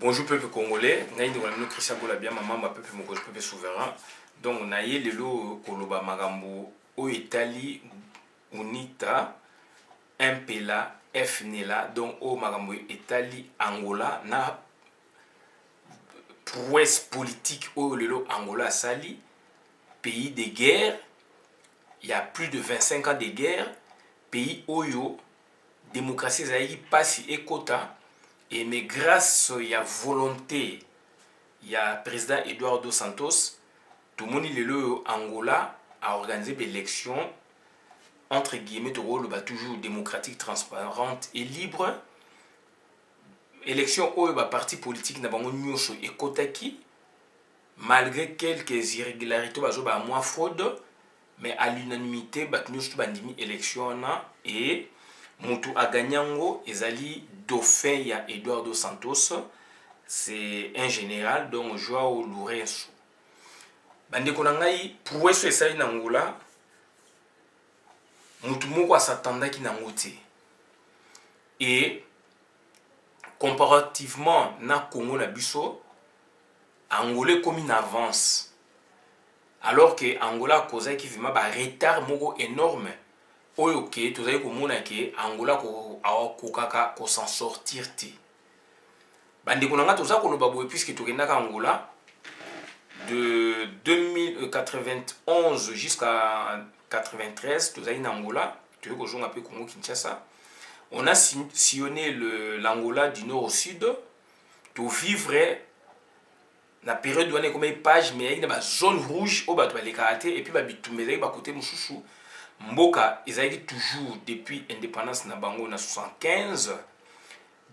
Bonjour peuple congolais, ngai ndeko Christian Bolabia maman peuple mokozi peuple souverain. Donc na ye lelo koloba magambo o Italie unita impela FNELA donc o magambo Italie Angola na prouesse politique o lelo Angola sali pays de guerre. Il y a plus de 25 ans de guerre, pays oyo démocratie zaïki pasi ekota. Et mais grâce à la volonté, il y a le président Eduardo Santos, tout le monde le Angola a organisé des élections entre guillemets toujours démocratique, transparente et libre. Élection où le parti politique n'a pas et Kotaki, malgré quelques irrégularités, moins fraude, mais à l'unanimité, bandimi élection et Moutou a gagné ezali dauphin ya Eduardo Santos, c'est un général donc Joao Lourenço. Bandeko na ngai prouesse esali na Angola, mutu moko asatandaki nango te. Et comparativement na Congo na biso, Angolais comme une avance. Alors que Angola kozaki vraiment ba retard moko énorme. Oyo ke tozali komona ke Angola kokaka ko s'en sortir te. Bandeko nanga toza koloba boye puisque tokendaka Angola de 1991 jusqu'à 93 tozali na Angola, toyei kozonga pe Congo Kinshasa. On a sillonné l'Angola du nord au sud to vivre na période wana comme page mais il y a ba zone rouge au bato baleka te et puis ba bitumezaki ba côté mususu. Mboka ezali toujours depuis indépendance na bango na 75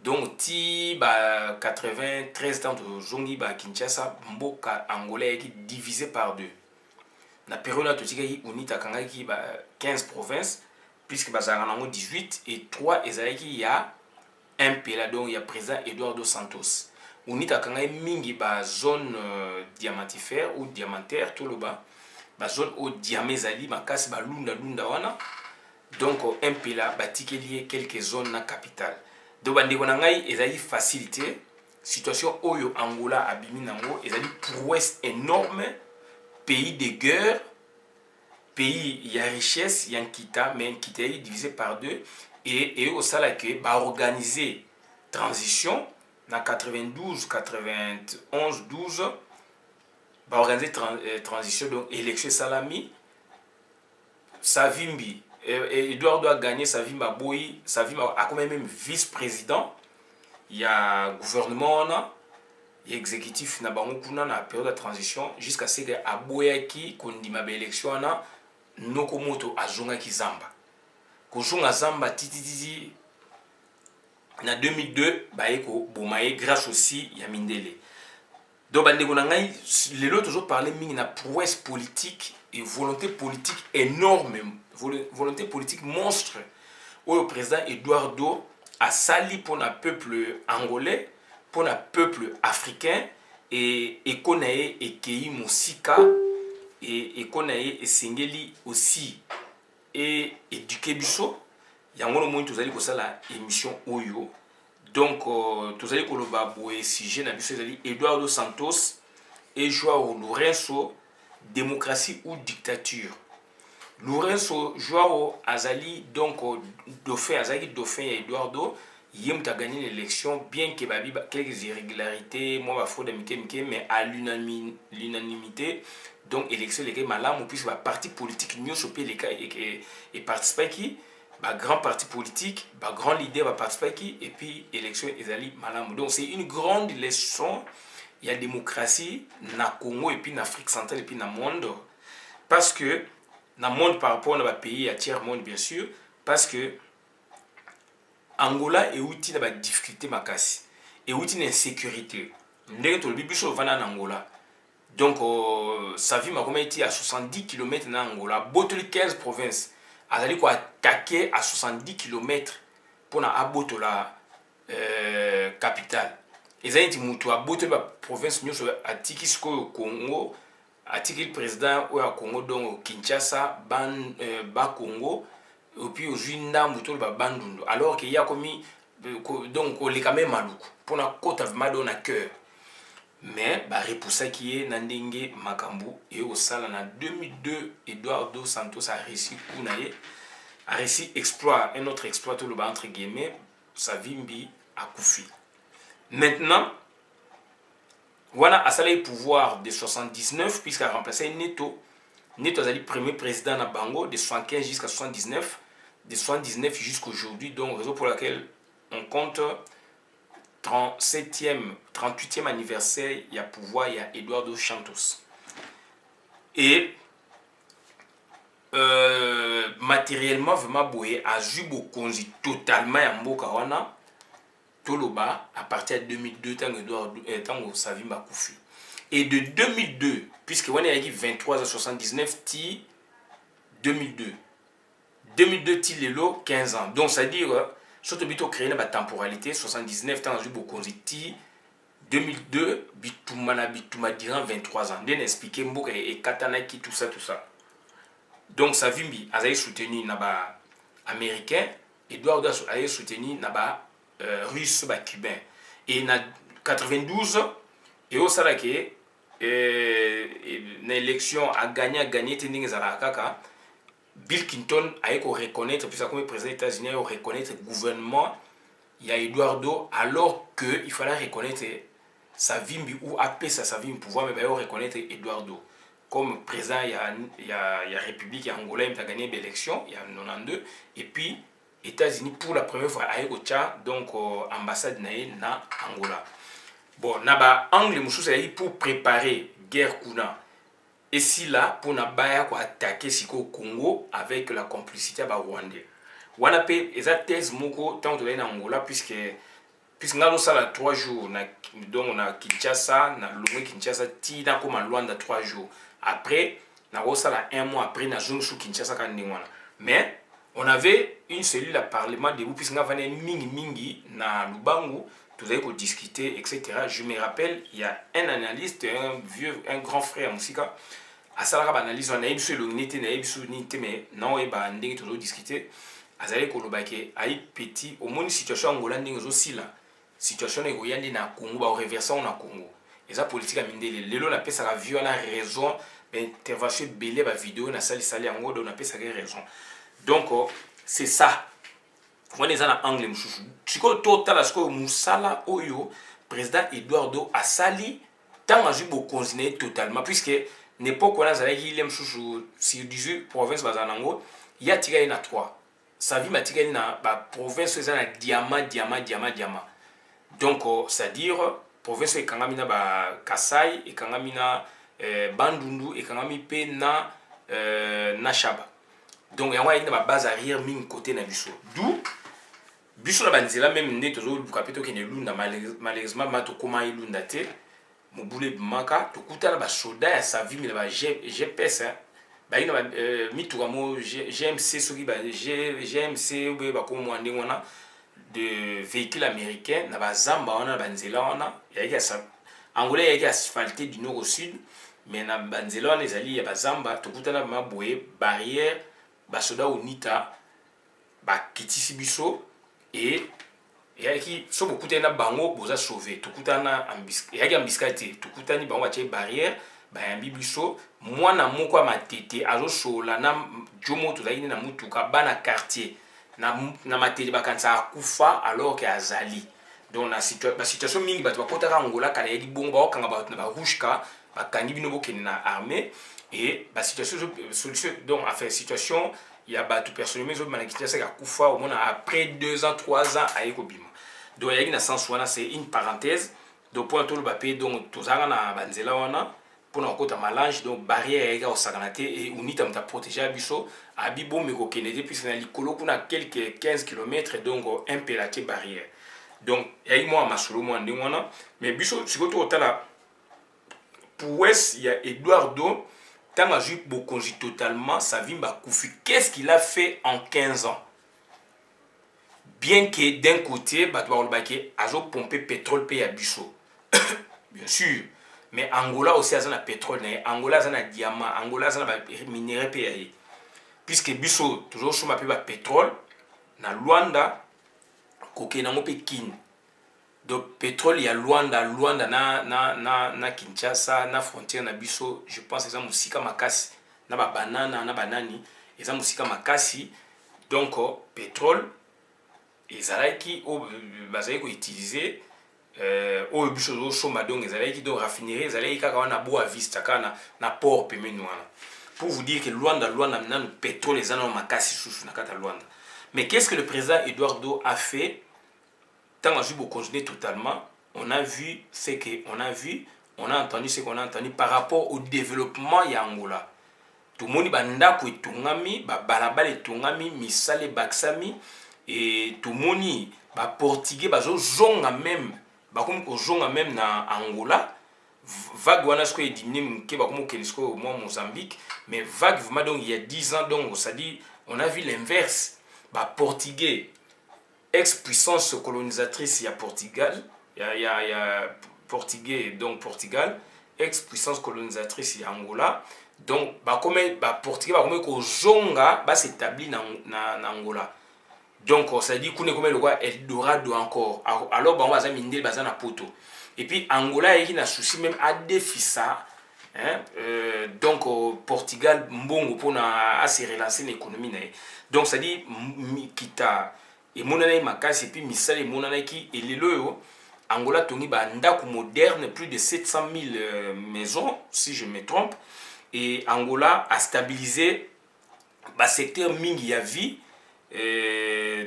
donc ti ba 93 ans de zongi ba Kinshasa mboka angolais qui divisé par deux na période là totikaki unita kangaki ba 15 provinces puisque bazanga nango 18 et 3 ezali ya un pela donc il y a président Eduardo Santos unita kangaki mingi ba zone diamantifère ou diamantaire tout le bas ba zone au diamezali makasi ba lunda wana donc un pela batikeli quelques zones na capitale donc bandeko na ngai ezali facilité situation oyo Angola abimi nango ezali prouesse énorme pays de guerre pays ya richesse ya nkita mais nkita est divisé par deux et au sala que ba organiser transition na 92 91 12 va organiser transition donc élection salami Savimbi Eduardo a gagné Savimbi a boyi Savimbi a quand même vice-président il y a gouvernement il y a exécutif na bango kuna na période de transition jusqu'à ce que aboyaki kondima ba élection na nokomoto azongaki zamba kozonga zamba tititi na 2002 baeko bomaye grâce aussi ya mindele. Donc, lelo toujours parler mingi na prouesse politique et volonté politique énorme, volonté politique monstre. Où le président Eduardo a sali pour le peuple angolais, pour le peuple africain et konae et kei musika et konae et singeli aussi et éduquer biso. Yango no mo tozali ko sala émission oyo. Donc, tous les collaborateurs sujet na biso ezali Eduardo Santos et Joao Lourenço, démocratie ou dictature. Lourenço Joao azali donc dauphin et Eduardo yem ta gagné l'élection bien que babi quelques irrégularités moi ba fraude mais à l'unanimité donc élection les malamu puisque ba parti politique nyoso pe les cas et participer qui bah, grand parti politique, bah, grand leader va participer qui et puis élection ezali malamu. Donc c'est une grande leçon. Il y a démocratie na Congo et puis en Afrique centrale et puis dans le monde parce que dans le monde par rapport à nos pays à tiers monde bien sûr parce que Angola est outil de difficulté makasi et outil d'insécurité. Ndenge to bibiso vana en Angola. Donc sa vie m'a comme été à 70 km en Angola, botoli 15 provinces. Azali ko attaquer à 70 km pour na aboto la capitale. Ezali ti mutu aboto ba province nyoso atiki sko Congo, atiki le président ou à Congo donc Kinshasa, ba Congo et puis au Juinda mutu ba Bandundu alors qu'il y a commis donc on les quand même maluku pour na kota vraiment na cœur mais ba repousser qui est na ndenge makambu et au sala na 2002 Eduardo Santos a réussi kunaye a réussi exploit un autre exploit tout le bas entre guillemets Savimbi a Koufi. Maintenant voilà a salé pouvoir de 79 puisqu'il a remplacé Neto. Neto a été premier président na Bango de 75 jusqu'à 79, de 79 jusqu'à aujourd'hui, donc raison pour laquelle on compte 37e, 38e anniversaire, il y a pouvoir, il y a Eduardo Santos. Et matériellement, vraiment, Boye a Jubo Konzi totalement à Mbokawana, Toloba, à partir de 2002, tant que Savimba Koufi. Et de 2002, puisque on est 23 à 79, ti 2002. 2002, ti lelo 15 ans. Donc, c'est-à-dire, surtout bito créé la temporalité, 79 ans, Jubo Konzi, ti 2002, bituma durant 23 ans. Bien expliqué, Mboka et Katana qui tout ça, tout ça. Donc, Savimbi a soutenu naba américain, Eduardo a soutenu naba russe, cubain. Et en 92, et au Salake, l'élection a gagné, Tending Zarakaka, Bill Clinton a reconnaître, puis ça comme président des États-Unis, a reconnaître le gouvernement, il y a Eduardo, alors qu'il fallait reconnaître Savimbi ou appeler ça Savimbi pouvoir, mais il fallait reconnaître Eduardo. Comme président, il y a République, il y a Angola, il a gagné l'élection, il y a 92, et puis États-Unis pour la première fois à Egocha, donc ambassade na Angola. Bon, naba angle mususu pour préparer guerre kuna. Et si là pour nabaya ko attaquer siko Congo avec la complicité ba Rwandais. Wana pe eza thèse moko tant de na Angola puisque ngalo sala 3 jours na donc on a Kinshasa na Lomé Kinshasa ti na koma Luanda 3 jours. Après na sala 1 mois après na zone sous Kinshasa kan ndingwana. Mais on avait une cellule à parlement de puisque nga vane mingi na Lubangu. Tout avez discuter, etc. Je me rappelle, il y a un analyste, un grand frère Moussika, à Salaka analyse, on a eu sur l'unité, on a eu sur l'unité, mais non, on a toujours discuté. Azale Kolobake, a eu petit, au moins une situation angolaise, aussi là. Situation égoïenne na Congo, au reversant na Congo. Et ça, politique à Mindele, le lot, on appelle ça la violence, on a raison, intervention belé, la vidéo, on a sali en gros, on appelle ça raison. Donc, c'est ça. On est en anglais, si on total ce que Moussala Oyo, président Eduardo a sali, tant à jubo continuer totalement, puisque n'importe quoi, on a dit si 18 provinces bazanango, il y a tiré na 3. Sa vie m'a tiré na province c'est un diamant. Donc, c'est-à-dire province est kangamina ba Kasai et kangamina Bandundu et kangami pe na Nashaba. Donc, il y a une base arrière min côté na biso. D'où biso la banzela même né tozo kapito ki ne lunda malheureusement mato koma ilunda te mobule bimaka to kuta ba soda ya sa vie mais ba GPS ba ina mituka mo GMC soki ba GMC ou ba ko mo ndingona de véhicule américain na ba zamba wana banzela wana ya ya sa angolais ya asphalté du nord au sud mais na banzela wana ezali ya ba zamba to kuta na maboye barrière ba soda unita ba kitisi biso. Et qui sont beaucoup de bango boza sauvé tout kutana ambiskate tout kutani bango atie barrière ba yambi biso mwana moko ma tete azo sola na jomo to zaini na mutuka bana quartier na matete bakansa akufa alors que azali donc la situation mingi bato bakota Angola kala yedi bongo ba okanga ba na rushka bakangi bino bokene na armée et ba situation solution donc à faire situation il y a tout personnellement les autres manakiti ça kufa au moins après 2 ans 3 ans à ekobima donc il y a une sens wana c'est une parenthèse donc pour tout le papier donc tozanga na banzela wana pour na kota malange donc barrière ega osakanate et unita mta protéger biso abibo meko kenede puis na likolo kuna quelques 15 km donc un pelatier barrière donc il y a moi masolo moi ndingwana mais biso sikoto otala pour ouest il y a Eduardo tant à jouer Bokonzi totalement, Savimba Koufi, qu'est-ce qu'il a fait en 15 ans? Bien que d'un côté, Batouarolbake a pompé pétrole payé à Bissau. Bien sûr. Mais Angola aussi a un pétrole, Angola a un diamant, Angola a un minerai payé. Puisque Bissau, toujours sur ma pétrole, na Luanda, koke nango pe kin. Donc pétrole ya Luanda na Kinshasa na frontière na biso, je pense eza musika makasi na ba banana na banani eza musika makasi. Donc pétrole ezalaki o bazali ko utiliser oyo biso zo somba, donc ezalaki donc raffinerie ezalaki kaka wana Boa Vista kana na port pemeni wana. Pour vous dire que Luanda nanu pétrole eza na makasi susu na kata Luanda. Mais qu'est-ce que le président Eduardo a fait? Tant que je vais continuer totalement, on a vu ce qu'on a vu, on a entendu ce qu'on a entendu par rapport au développement ya Angola. Tout le monde banda ko etungami, ba balabala etungami, misale baksami, et tout le monde ba portugais bazo zonga même, ba comme ko zonga même na Angola. Vague wana sko e diminué mke ba comme Kenisko moi Mozambique, mais vague vraiment donc il y a 10 ans donc ça dit on a vu l'inverse. Ba portugais ex-puissance colonisatrice, il y a Portugal, il y a portugais, donc Portugal, ex-puissance colonisatrice, il y a Angola. Donc, comme Portugais, comme Zonga, s'établit dans Angola. Donc, ça dit qu'on est comme le roi Eldorado encore. Alors, on va s'amener dans un poto. Et puis, Angola, il y a un souci même à défier. Donc, Portugal, bon, pour se relancer l'économie. Donc, ça dit, Kita. Et monanaï makasi et puis misale monanaï qui et lelo Angola tongi ba ndaku moderne, plus de 700 000 maisons si je me trompe, et Angola a stabilisé ba secteur mingi ya vie.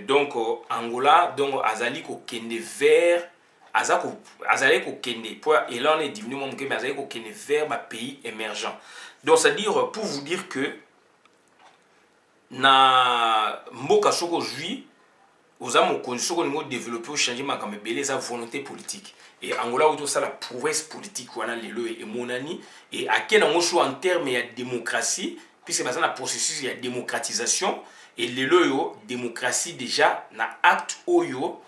Donc Angola donc azali ko kende vers azali ko kende pour et là on est diminué mon mais azali ko kende vers ba pays émergents. Donc c'est à dire pour vous dire que na mboka soko jui aux âmes conditions qu'on a développé au changement comme belé sa volonté politique. Et Angola autour ça la prouesse politique on a les lois et monani et à quel moment en termes de démocratie puisque dans le processus il y a démocratisation et les lois démocratie déjà na acte oyo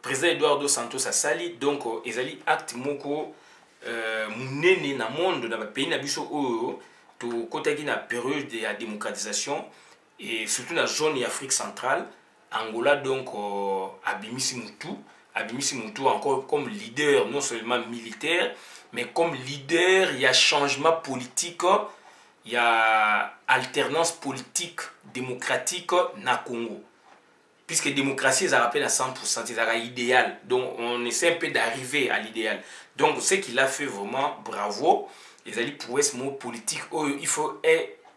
président Eduardo Santos a sali donc ezali acte moko munene na monde na pays na biso oyo to kotaki na période de la démocratisation. Et surtout dans la zone d'Afrique centrale, Angola donc Abimisi Moutou encore comme leader non seulement militaire, mais comme leader, il y a changement politique, il y a alternance politique démocratique na Congo. Puisque la démocratie, ça rappelle à 100%, c'est idéal. Donc on essaie un peu d'arriver à l'idéal. Donc ce qu'il a fait vraiment, bravo. Les alliés pour ce mot politique, il faut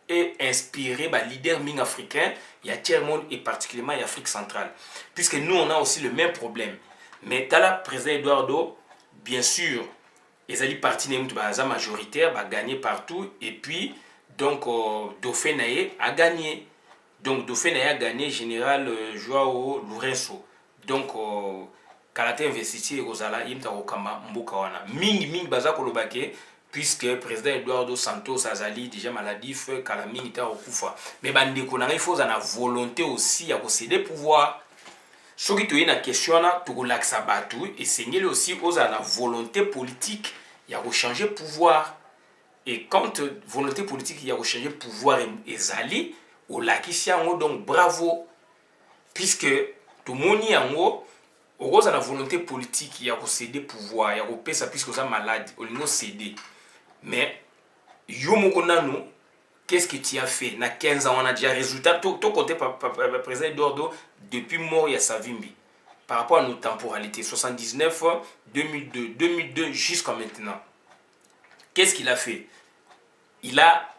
et inspiré par leader ming africain, il y a tiers monde et particulièrement l'Afrique centrale. Puisque nous, on a aussi le même problème. Mais t'as la président Eduardo, bien sûr, les alliés partis majoritaire, va gagner partout. Et puis, donc, Dauphin a gagné. Donc, Dauphin a gagné général Joao Lourenço. Donc, Kalate investiti et Rosala, Yimta Okama, Mbokawana. Ming Baza Kolobake. Puisque le président Eduardo Santos Azali déjà maladif, Kalamini ta okufa. Mais bandeko na il faut en volonté aussi à céder pouvoir. Ce qui est une question là, tout l'axa batu et c'est aussi aux la volonté politique, il y a changer pouvoir. Et quand volonté politique il y a changer pouvoir et zali au lakisia donc bravo. Puisque tout moni yango au la volonté politique il y a céder pouvoir, il y a pesa puisque ça malade, on céder. Mais, qu'est-ce que tu as fait? Na 15 ans, on a déjà résultat. Tout côté par président Eduardo depuis mort, il y a Savimbi. Par rapport à nos temporalités, 79, 2002, 2002 jusqu'à maintenant. Qu'est-ce qu'il a fait? Il a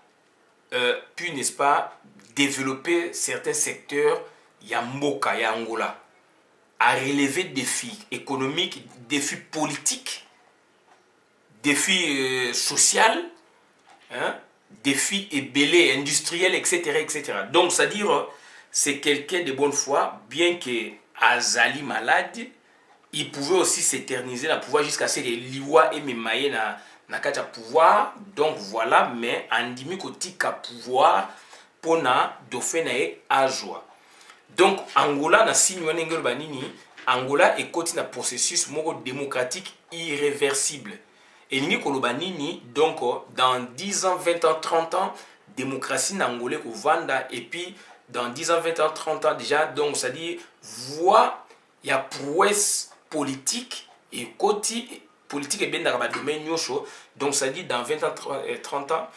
pu, n'est-ce pas, développer certains secteurs, il y a Mboka, il y a Angola, à relever des défis économiques, défis politiques, défis social, défis ébélés, industriels, etc., etc. Donc, c'est-à-dire, c'est quelqu'un de bonne foi, bien que Azali malade, il pouvait aussi s'éterniser dans le pouvoir jusqu'à ce que Liwa et Memaye na kata pouvoir. Donc, voilà, mais Andimi Kotika pouvoir pour na Dauphin à joie. Donc, Angola, na signe banini, Angola est côté dans processus démocratique irréversible. Et Nini Kolobanini, donc dans 10 ans, 20 ans, 30 ans, démocratie n'angolais au Vanda. Et puis dans 10 ans, 20 ans, 30 ans déjà, donc ça dit, voix il y a prouesse politique et côté politique et bien dans le domaine donc ça dit dans 20 ans 30 ans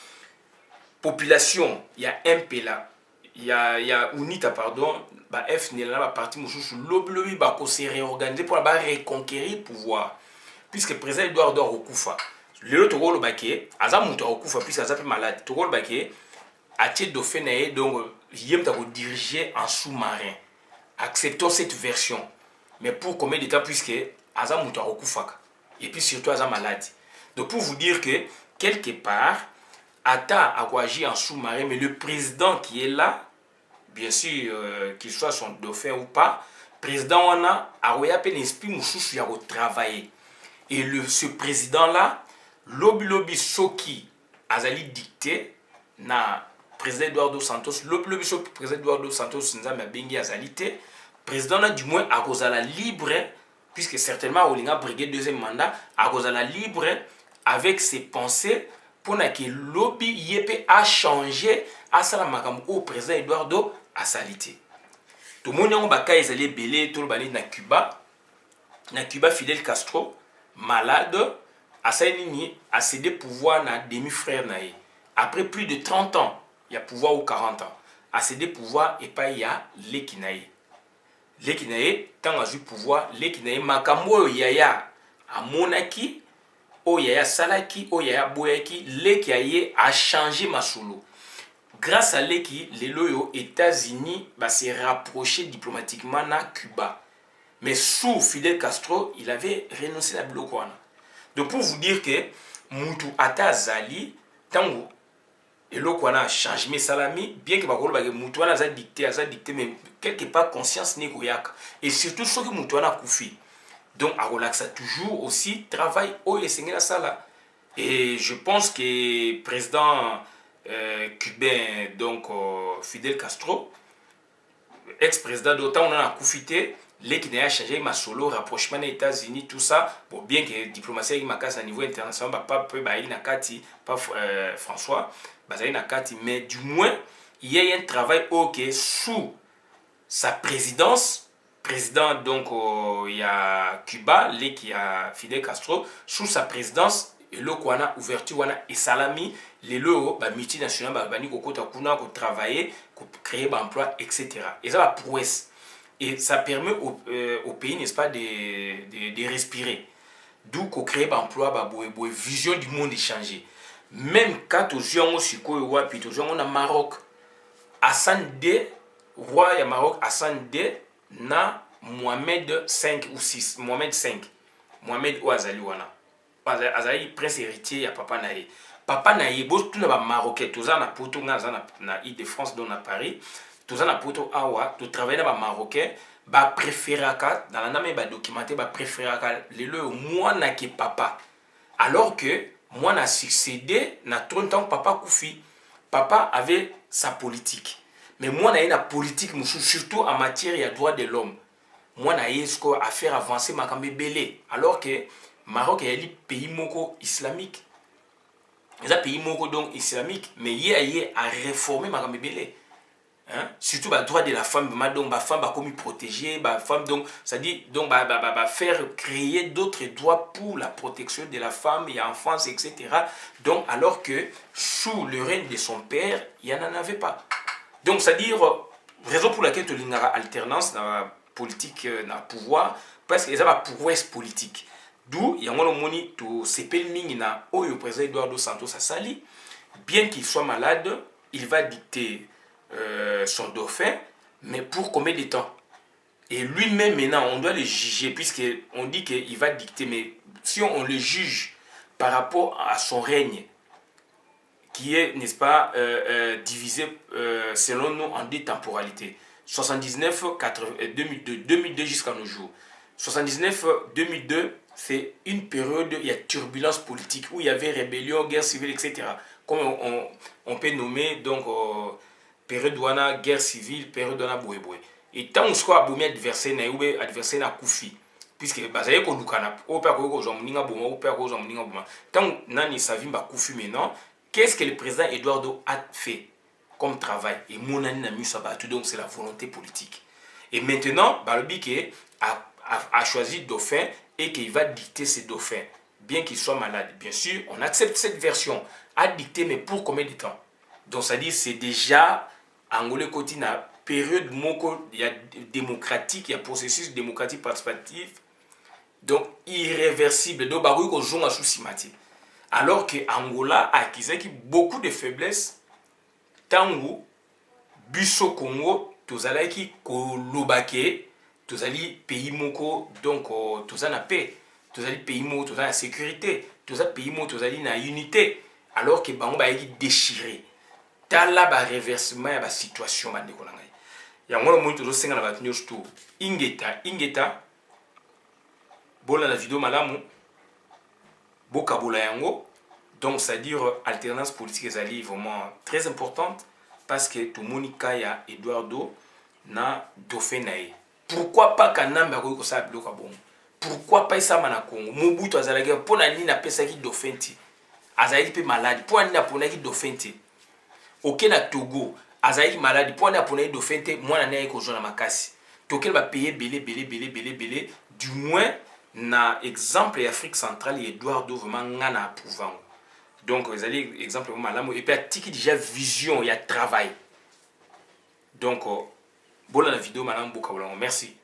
population il y a un peu là il y a UNITA pardon ba FNL la partie mususu lobby ba ko se réorganiser pour ba reconquérir pouvoir puisque président Edouard Okufa le tokolo baké aza muto okufa puisque aza peu malade tokolo baké atie dauphin na donc yem ta ko diriger en sous-marin. Acceptons cette version. Mais pour combien de temps puisque aza muto okufaka et puis surtout aza malade. Donc pour vous dire que quelque part Ata a agir en sous-marin mais le président qui est là bien sûr qu'il soit son dauphin ou pas président on a peine esprit mususu ya travailler et ce président là lobby soki azali dicté na président Eduardo Santos lobby soki président Eduardo Santos nzambe bengi azali te président là du moins à cause de la libre puisque certainement Olinga briguer deuxième mandat à cause de la libre avec ses pensées pour que lobby yep a changé à ça au président Eduardo a salité. Tout le monde a baka ezali belé tout le bali na Cuba Fidel Castro malade a cédé pouvoir na demi-frère naïe. Après plus de 30 ans, il y a pouvoir ou 40 ans, a cédé pouvoir et pas il y a Lekinaï. Lekinaï tant a eu pouvoir Lekinaï makambo yaya a monaki o yaya salaki o yaya boyaki Lekinaï a changé ma solo. Grâce à Leki, les loyaux États-Unis se rapprocher diplomatiquement na Cuba. Mais sous Fidel Castro, il avait renoncé à Blokwana. Donc pour vous dire que Moutou Ata Zali, tant que Blokwana a changé mes salami, bien que Moutou a dicté, mais quelque part conscience n'est pas. Et surtout ceux que Moutou a koufi. Donc à relaxa toujours aussi travail au Essengé la sala. Et je pense que le président cubain, donc Fidel Castro, ex-président d'autant on a coufité, qui n'a changé ma solo, rapprochement des États-Unis, tout ça, bon, bien que la diplomatie avec ma casse à niveau international, pas peu, pas François, mais du moins, il y a un travail sous sa présidence, président donc il y a Cuba, qui a Fidel Castro, sous sa présidence, et le kwana ouverture wana et salami les lo ba multinational ba bani kokota kuna ko travailler ko créer ba emploi etc. et ça va prouesse et ça permet au pays n'est-ce pas de respirer d'où ko créer ba emploi ba boy vision du monde changer même quand aux gens aussi ko wa puis aux gens on a Maroc Hassan II roi ya Maroc Hassan II na Mohamed 5 ou 6 Mohamed 5 Mohamed Ouazali wana azali prince héritier ya papa naye papa naye bo tout na ba marocain toza na poto nga na Île-de-France dans na Paris toza na poto awa to travailler na ba marocain ba préféraka dans la name ba documenter ba préféraka lelo moi na ke papa alors que moi na succédé na 30 ans papa koufi papa avait sa politique mais moi na politique surtout en matière ya droit de l'homme moi na ce à faire avancer ma kambe belé alors que Maroc est un pays moko islamique. C'est un pays moko donc islamique, mais il y a réformer Maroc belé. Hein? Surtout le droit de la femme, donc la femme va comme protéger, la femme donc ça dit donc faire créer d'autres droits pour la protection de la femme et enfance etc. Donc alors que sous le règne de son père, il n'y en avait pas. Donc c'est à dire raison pour laquelle il y a alternance dans la politique dans le pouvoir parce qu'il y a la prouesse politique. D'où il y a un moni to sepel mingi na oyo président Eduardo Santos Asali, bien qu'il soit malade, il va dicter son dauphin, mais pour combien de temps? Et lui-même maintenant, on doit le juger puisqu'on dit qu'il va dicter, mais si on le juge par rapport à son règne, qui est, n'est-ce pas, divisé selon nous en deux temporalités, 79, 2002, 2002 jusqu'à nos jours. 79, 2002, c'est une période, il y a turbulence politique, où il y avait rébellion, guerre civile, etc. Comme on peut nommer, donc, période où on a guerre civile, période où on a boué-boué. Et tant qu'on soit aboumé adversaire, adversaire n'a koufi. Puisque, bah, ça y est qu'on nous canap, au père qu'on a mouninga bouma, au père qu'on a mouninga bouma. Tant qu'on a savi m'a koufi maintenant, qu'est-ce que le président Eduardo a fait comme travail? Et mon ami n'a mis ça battu, donc c'est la volonté politique. Et maintenant, Balobi a choisi dauphin et qu'il va dicter ses dauphins, bien qu'il soit malade. Bien sûr, on accepte cette version, à dicter, mais pour combien de temps? Donc, ça dit, c'est déjà, Angolais côté na période il y a démocratique, il y a processus démocratique participatif, donc irréversible. Donc, alors que Angola a acquis beaucoup de faiblesses, tango, Busso Congo, tozalaki kolobake, tozali pays moko, donc tozali na paix, tozali pays moko, tozali na sécurité, tozali pays moko, tozali na unité, alors que bango ba yaki déchiré. Tala ba réversement ya ba situation ba ndeko na ngai. Yango namuntu tozosenga na bato nyonso to. Ingeta bola na vidéo malamu bokabola yango. Donc c'est-à-dire alternance politique ezali vraiment très importante. Parce que tout le monde a Eduardo na dauphin nae. Pourquoi pas Kanamba ko sa bloka bon? Pourquoi pas ça na Congo? Mobutu azalaki pona ni na pesa ki dauphin ti. Azalaki pe malade. Pona ni na pona ki dauphin ti. OK na Togo, azalaki malade. Pona pona ki dauphin ti, moi na ko jona makasi. Tokel va payer belé. Du moins na exemple Afrique centrale Eduardo vraiment ngana approuvant. Donc, vous allez, exemple, et puis, il y a déjà vision, il y a travail. Donc, bon, la vidéo, madame, merci.